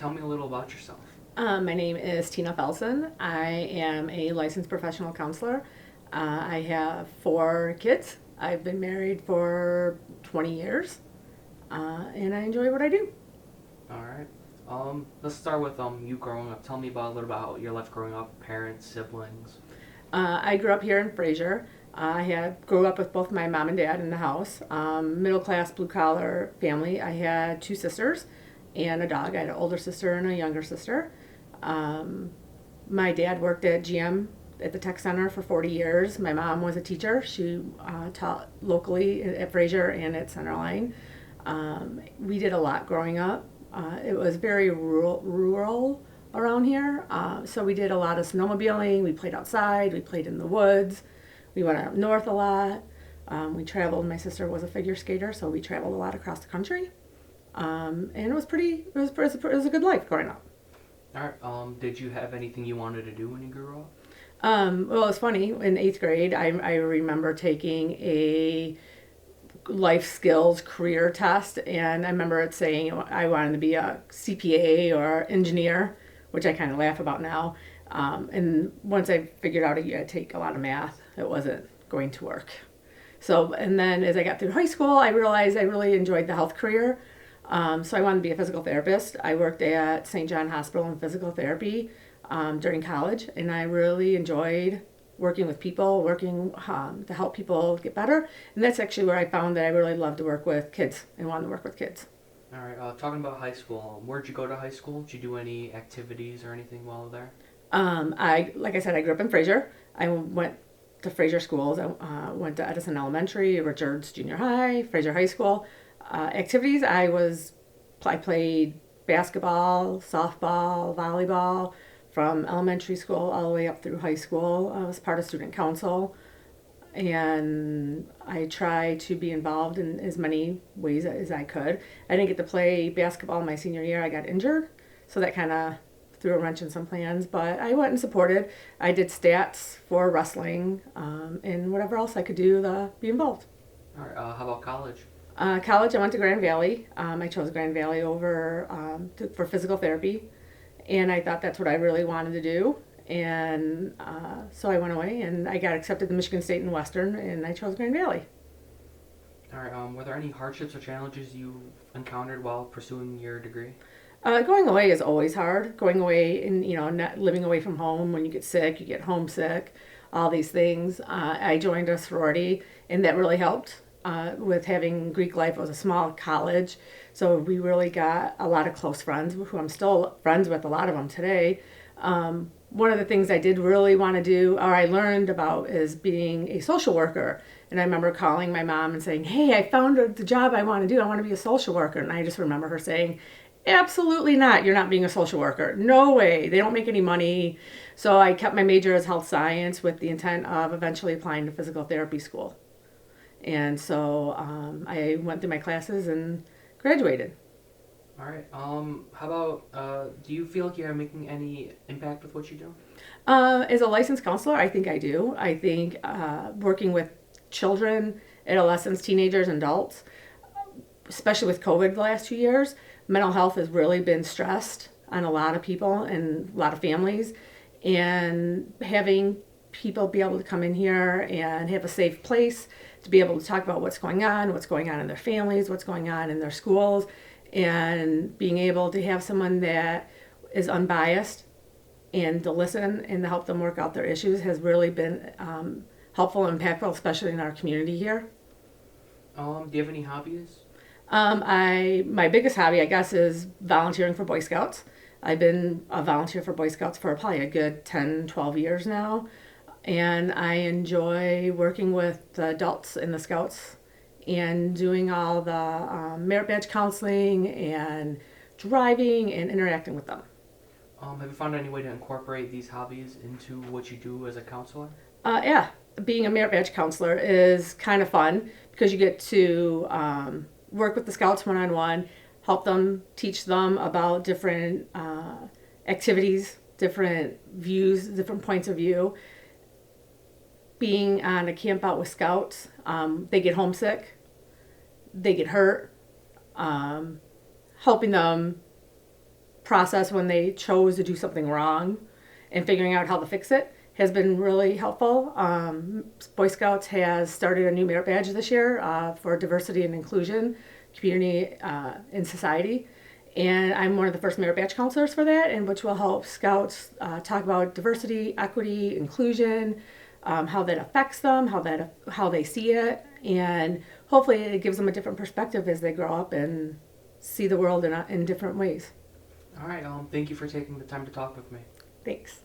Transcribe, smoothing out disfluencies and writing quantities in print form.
Tell me a little about yourself. My name is Tina Felsen. I am a licensed professional counselor. I have 4 kids. I've been married for 20 years, and I enjoy what I do. All right. Let's start with you growing up. Tell me about a little about your life growing up, parents, siblings. I grew up here in Fraser. Grew up with both my mom and dad in the house. Middle class, blue collar family. I had 2 sisters and a dog. I had an older sister and a younger sister. Um, my dad worked at GM at the tech center for 40 years. My mom was a teacher. She taught locally at Fraser and at Centerline. We did a lot growing up. It was very rural around here. So we did a lot of snowmobiling. We played outside. We played in the woods. We went up north a lot. We traveled. My sister was a figure skater, so we traveled a lot across the country. And it was pretty. It was a good life growing up. All right. Did you have anything you wanted to do when you grew up? Well, it's funny. In 8th grade, I remember taking a life skills career test, and I remember it saying I wanted to be a CPA or engineer, which I kind of laugh about now. And once I figured out you had to take a lot of math, it wasn't going to work. So, and then as I got through high school, I realized I really enjoyed the health career. So I wanted to be a physical therapist. I worked at St. John Hospital in physical therapy during college, and I really enjoyed working with people, working to help people get better. And that's actually where I found that I really love to work with kids and wanted to work with kids. All right. Talking about high school, where'd you go to high school? Did you do any activities or anything while there? Like I said, I grew up in Fraser. I went to Fraser schools. I went to Edison Elementary, Richards Junior High, Fraser High School. Activities, I played basketball, softball, volleyball from elementary school all the way up through high school. I was part of student council, and I tried to be involved in as many ways as I could. I didn't get to play basketball my senior year. I got injured, so that kind of threw a wrench in some plans, but I went and supported. I did stats for wrestling, and whatever else I could do to be involved. All right. How about college? College, I went to Grand Valley. I chose Grand Valley over for physical therapy, and I thought that's what I really wanted to do. And so I went away, and I got accepted to Michigan State and Western, and I chose Grand Valley. All right. Were there any hardships or challenges you encountered while pursuing your degree? Going away is always hard. Going away and not living away from home. When you get sick, you get homesick. All these things. I joined a sorority, and that really helped. With having Greek life, it was a small college, so we really got a lot of close friends who I'm still friends with, a lot of them today. One of the things I did really want to do, or I learned about, is being a social worker. And I remember calling my mom and saying, "Hey, I found the job I want to do. I want to be a social worker." And I just remember her saying, "Absolutely not. You're not being a social worker. No way. They don't make any money." So I kept my major as health science with the intent of eventually applying to physical therapy school. And so I went through my classes and graduated. All right. How about do you feel like you're making any impact with what you do? As a licensed counselor, I think I do. I think working with children, adolescents, teenagers, and adults, especially with COVID the last 2 years, mental health has really been stressed on a lot of people and a lot of families. And having people be able to come in here and have a safe place to be able to talk about what's going on in their families, what's going on in their schools, and being able to have someone that is unbiased and to listen and to help them work out their issues has really been helpful and impactful, especially in our community here. Do you have any hobbies? My biggest hobby, I guess, is volunteering for Boy Scouts. I've been a volunteer for Boy Scouts for probably a good 10, 12 years now. And I enjoy working with the adults in the Scouts and doing all the merit badge counseling and driving and interacting with them. Have you found any way to incorporate these hobbies into what you do as a counselor? Yeah, being a merit badge counselor is kind of fun because you get to work with the Scouts one on one, help them, teach them about different activities, different views, different points of view. Being on a camp out with Scouts, they get homesick, they get hurt, helping them process when they chose to do something wrong and figuring out how to fix it has been really helpful. Boy Scouts has started a new merit badge this year for diversity and inclusion, community and society. And I'm one of the first merit badge counselors for that, and which will help Scouts talk about diversity, equity, inclusion, how that affects them, how they see it, and hopefully it gives them a different perspective as they grow up and see the world in different ways. All right. Thank you for taking the time to talk with me. Thanks.